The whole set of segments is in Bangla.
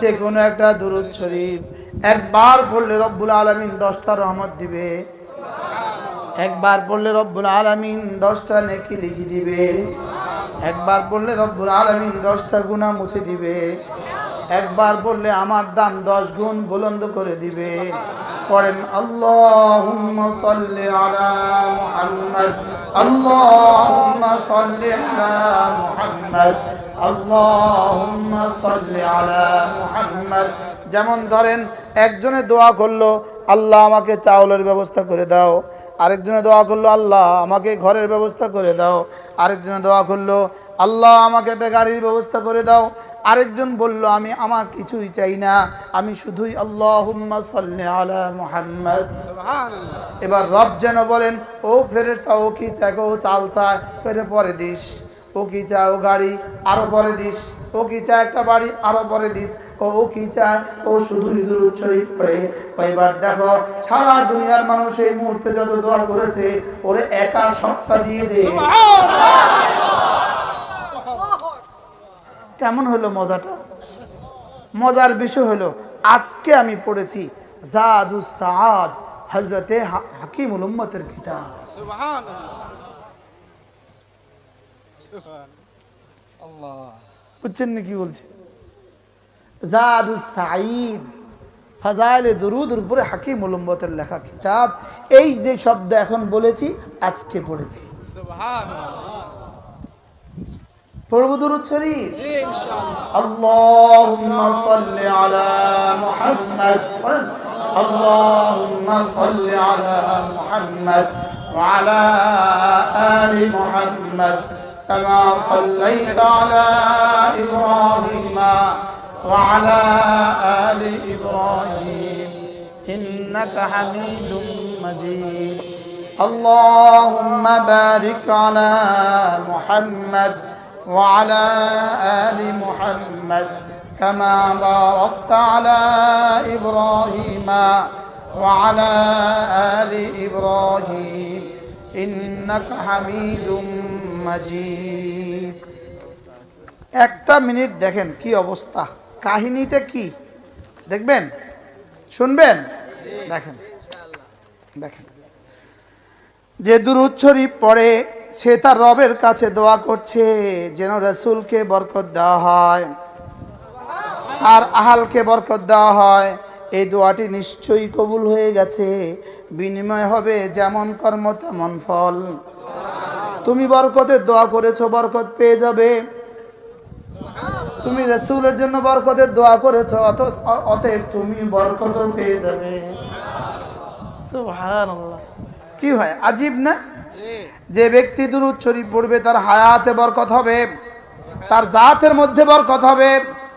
যে কোনো একটা দুরূদ শরীফ একবার পড়লে রব্বুল আলামিন 10টা রহমত দিবে, একবার পড়লে রব্বুল আলামিন 10টা নেকি লিখে দিবে, একবার পড়লে রব্বুল আলামিন 10টা গুনাহ মুছে দিবে, একবার পড়লে আমার দাম 10 গুণ বুলন্দ করে দিবে। পড়েন আল্লাহুম্মা সাল্লি আলা মুহাম্মদ, আল্লাহুম্মা সাল্লি আলা মুহাম্মদ, আল্লাহুম্মা সাল্লি আলা মুহাম্মদ। যেমন ধরেন একজনে দোয়া করলো আল্লাহ আমাকে চাউলের ব্যবস্থা করে দাও, আরেকজনে দোয়া করলো আল্লাহ আমাকে ঘরের ব্যবস্থা করে দাও, আরেকজনে দোয়া করলো আল্লাহ আমাকে একটা গাড়ির ব্যবস্থা করে দাও, আরেকজন বলল আমি আমার কিছুই চাই না, আমি শুধুই আল্লাহুম্মা সাল্লি আলা মুহাম্মদ। এবার রব যেন বলেন ও ফেরেশতা ও কি চায়, ও চাল চায়, করে পরে দিস, ও কি চায় ও গাড়ি আরো পরে দিস, ও কি চায় একটা বাড়ি আরো পরে দিস, ও কি চায় ও শুধুই দুরূদ শরীফ পড়ে। কয়বার দেখো সারা দুনিয়ার মানুষ এই মুহূর্তে যত দোয়া করেছে ওরে একা সবটা দিয়ে দে। কেমন হলো মজাটা? মজার বিষয় হলো আজকে আমি পড়েছি জাদুস সাআদ হযরতে হাকিমুল উম্মতের কিতাব। সুবহানাল্লাহ, বুঝছেন না কি বলছি? জাদুস সাঈদ ফাজাইলে দুরুদের উপরে হাকিমুল উম্মতের লেখা কিতাব। এই যে শব্দ এখন বলেছি আজকে পড়েছি। সুবহানাল্লাহ। পড়ব দুরূদ শরীফ ইনশাআল্লাহ। আল্লাহুম্মা সাল্লি আলা মুহাম্মদ, আল্লাহুম্মা সাল্লি আলা মুহাম্মদ ওয়া আলা আলি মুহাম্মদ কামা সাল্লাইতা আলা ইব্রাহিম ওয়া আলা আলি ইব্রাহিম ইন্নাকা হামিদুম মাজিদ। আল্লাহুম্মা বারিক আলা মুহাম্মদ وعلى آل محمد كما باركت على إبراهيم وعلى آل إبراهيم إنك حميد مجيد। একটা মিনিট দেখেন কি অবস্থা, কাহিনীটা কি দেখবেন, শুনবেন, দেখেন দেখেন। যে দুরূদ শরীফ পড়ে সে তার রবের কাছে দোয়া করছে যেন রাসূলকে বরকত দেওয়া হয়, আর আহালকে বরকত দেওয়া হয়। এই দোয়াটি নিশ্চয়ই কবুল হয়ে গেছে, বিনিময় হবে যেমন কর্ম তেমন ফল। তুমি বরকতের দোয়া করেছো, বরকত পেয়ে যাবে। তুমি রাসূলের জন্য বরকতের দোয়া করেছো, অতএব তুমি বরকতও পেয়ে যাবে। সুবহানাল্লাহ, কি হয় আজীব না? যে ব্যক্তি দুরূদ শরীফ পড়বে তার হায়াতে বরকত হবে, তার জাতের মধ্যে বরকত হবে,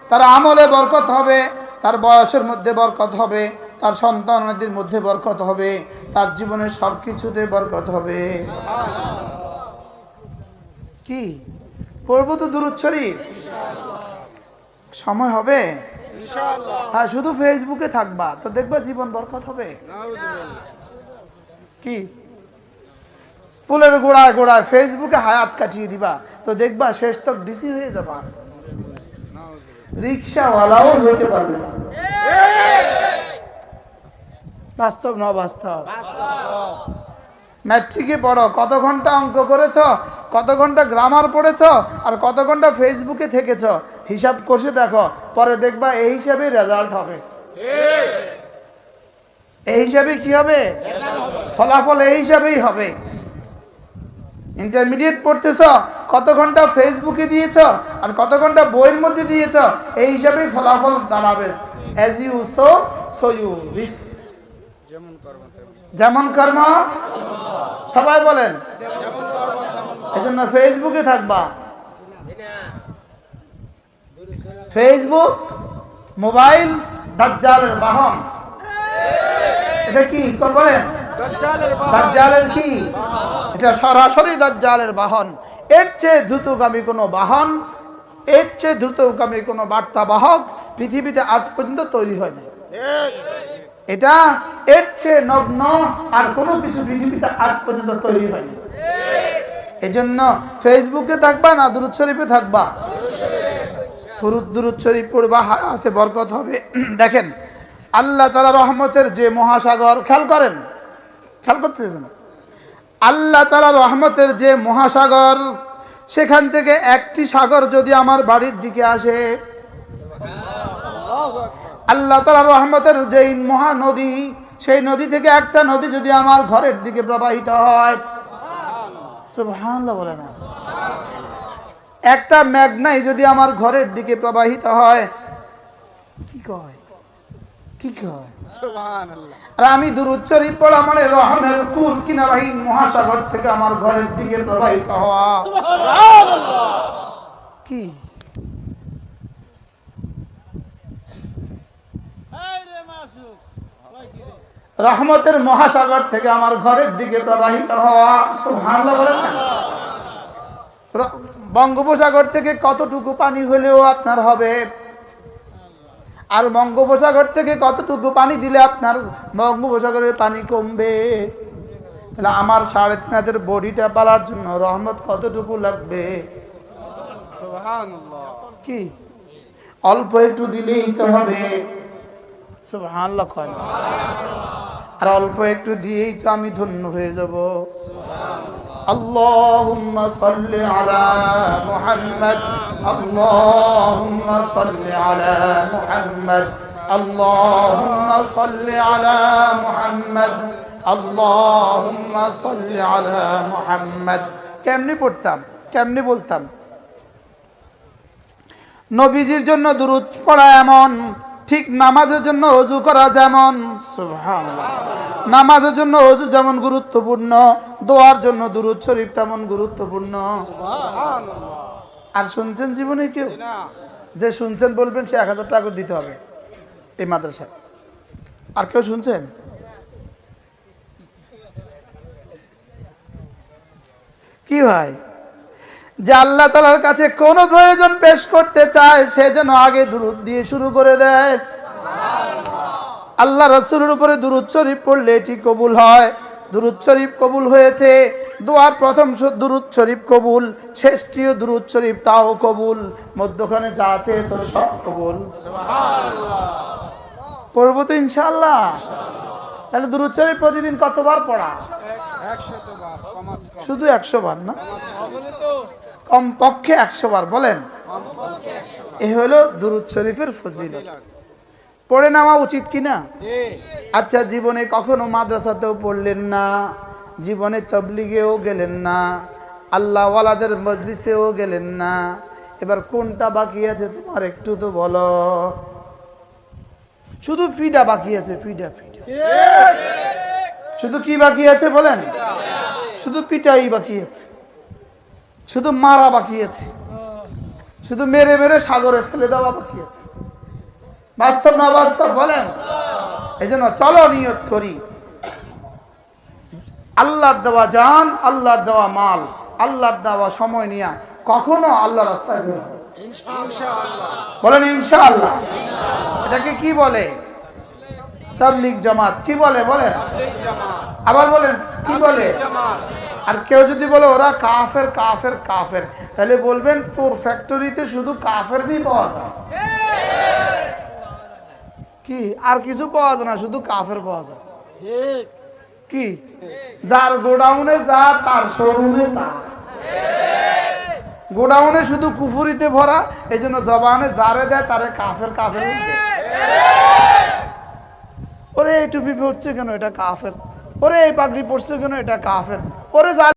তার আমলে বরকত হবে, তার বয়সের মধ্যে বরকত হবে, তার সন্তানাদির মধ্যে বরকত হবে, তার জীবনের সব কিছুতে বরকত হবে। কি পড়বো তো দুরূদ শরীফ, সময় হবে ইনশাআল্লাহ। হ্যাঁ, শুধু ফেসবুকে থাকবা তো দেখবা জীবন বরকত হবে। কি ফুলের গোড়ায় গোড়ায় ফেসবুকে হায়াত কাটিয়ে দিবা তো দেখবা শেষ তক ডিসি হয়ে যাবা, রিক্সাওয়ালাও হইতে পারবে না। বাস্তব না বাস্তব? ম্যাট্রিকে পড়ো, কত ঘন্টা অঙ্ক করেছ, কত ঘন্টা গ্রামার পড়েছ, আর কত ঘন্টা ফেসবুকে থেকেছ, হিসাব কষে দেখো, পরে দেখবা এই হিসাবে রেজাল্ট হবে। এই হিসাবে কি হবে? ফলাফল এই হিসাবেই হবে। ইন্টারমিডিয়েট পড়তেছ, কত ঘন্টা ফেসবুকে দিয়েছ আর কত ঘন্টা বইয়ের মধ্যে দিয়েছ, এই হিসাবেই ফলাফল দাঁড়াবে। As you sow so you reap. যেমন কর্ম, সবাই বলেন। এজন্য ফেসবুকে থাকবা। ফেসবুক মোবাইল দাজ্জালের বাহন। এটা কি বলেন? দাজ্জালের কি? এটা সরাসরি দাজ্জালের বাহন। এর চেয়ে দ্রুতগামী কোনো বাহন, এর চেয়ে দ্রুতগামী কোনো বার্তাবাহক পৃথিবীতে আজ পর্যন্ত তৈরি হয়নি। এটা এর চেয়ে নগ্ন আর কোনো কিছু পৃথিবীতে আজ পর্যন্ত তৈরি হয়নি। এজন্য ফেসবুকে থাকবা না দুরূদ শরীফে থাকবা? দুরূদ শরীফ পড়বা, হায়াতে বরকত হবে। দেখেন আল্লাহ তাআলা রহমতের যে মহাসাগর, খেয়াল করেন, খেয়াল করতেছেন, আল্লাহ তাআলা রহমতের যে মহাসাগর, সেখান থেকে একটি সাগর যদি আমার বাড়ির দিকে আসে, আল্লাহ তাআলা রহমতের যেই মহানদী, সেই নদী থেকে একটা নদী যদি আমার ঘরের দিকে প্রবাহিত হয়, সুবহানাল্লাহ বলে না, একটা মেঘনাই যদি আমার ঘরের দিকে প্রবাহিত হয়, কি কয়, কি কয় সুবহানাল্লাহ। আর আমি দুরূদ শরীফ পড়া মানে রহমের কুল কিনারাহীন মহাসাগর থেকে আমার ঘরের দিকে প্রবাহিত হওয়া, সুবহানাল্লাহ। কি রহমতের মহাসাগর থেকে আমার ঘরের দিকে প্রবাহিত হওয়া, সুবহানাল্লাহ বলেন না। বঙ্গোপসাগর থেকে কতটুকু পানি হলেও আপনার হবে, আর বঙ্গোপসাগর থেকে কতটুকু পানি দিলে আপনার বঙ্গোপসাগরের পানি কমবে। তাহলে আমার 3.5 বডিটা পালার জন্য রহমত কতটুকু লাগবে, সুবহানাল্লাহ। কি অল্প একটু দিলেই তো হবে, সুবহানাল্লাহ। আর অল্প একটু দিয়েই তো আমি ধন্য হয়ে যাব। আল্লাহুম্মা সাল্লি আলা মুহাম্মদ, আল্লাহুম্মা সাল্লি আলা মুহাম্মদ, আল্লাহুম্মা সাল্লি আলা মুহাম্মদ, আল্লাহুম্মা সাল্লি আলা মুহাম্মদ। কেমনে পড়তাম, কেমনে বলতাম? নবীজির জন্য দুরূদ পড়া এমন, ঠিক নামাজের জন্য ওযু করা যেমন, সুবহানাল্লাহ, নামাজের জন্য ওযু যেমন গুরুত্বপূর্ণ, দোয়ার জন্য দুরূদ শরীফ তেমন গুরুত্বপূর্ণ, সুবহানাল্লাহ। আর শুনছেন জীবনে কেউ? যে শুনছেন বলবেন সে 1000 টাকা দিতে হবে এই মাদ্রাসায়। আর কেউ শুনছেন? কি ভাই, যে আল্লাহ তাআলার কাছে কোন প্রয়োজন পেশ করতে চায় সে যেন আগে দুরূদ দিয়ে শুরু করে দেয়। আল্লাহ রাসূলের উপরে দুরূদ শরীফ পড়লে এটি কবুল হয়। দুরূদ শরীফ কবুল হয়েছে, দোয়ার প্রথম দুরূদ শরীফ কবুল, শেষটিও দুরূদ শরীফ তাও কবুল, মধ্যখানে যা আছে সব কবুল, সুবহানাল্লাহ। পড়ব তো ইনশাআল্লাহ। তাহলে দুরূদ শরীফ প্রতিদিন কতবার পড়া? 100 বার, শুধু 100 বার না, কমপক্ষে 100 বার বলেন। এ হলো দুরূদ শরীফের ফজিলত। পড়ে নেওয়া উচিত কিনা? আচ্ছা, জীবনে কখনো মাদ্রাসাতেও পড়লেন না, জীবনে তাবলীগেও গেলেন না, আল্লাহ ওয়ালাদের মজলিসেও গেলেন না, এবার কোনটা বাকি আছে তোমার একটু তো বলো। শুধু ফিডা বাকি আছে, ফিডা ফিডা, শুধু কি বাকি আছে বলেন? শুধু পিটাই বাকি আছে, শুধু মারা বাকি আছে, শুধু মেরে মেরে সাগরে ফেলে দেওয়া বাকি আছে। বাস্তব না বাস্তব বলেন? এই জন্য চলো নিয়ত করি, আল্লাহর দেওয়া জান, আল্লাহর দেওয়া মাল, আল্লাহর দেওয়া সময় নিয়ে কখনো আল্লাহর রাস্তায় বের হবো ইনশাআল্লাহ। বলেন ইনশাআল্লাহ। এটাকে কি বলে? তাবলীগ জামাত। কি বলে বলেন? আবার বলেন কি বলে? আর কেউ যদি বলে ওরা কাফের কাফের কাফের, তাহলে বলবেন তোর ফ্যাক্টরিতে শুধু কাফের নিয়ে পাওয়া যায়, কি আর কিছু পাওয়া যায় না, শুধু কাফের পাওয়া যায়। কি যার গোডাউনে যা তার শোরুমে তা, গোডাউনে শুধু কুফুরিতে ভরা, এই জন্য জবানে যারে দেয় তারে কাফের কাফের। ওরে এই টুপি পড়ছে কেন, এটা কাফের। ওরে এই পাগড়ি পড়ছে কেন, এটা কাফের। ওরে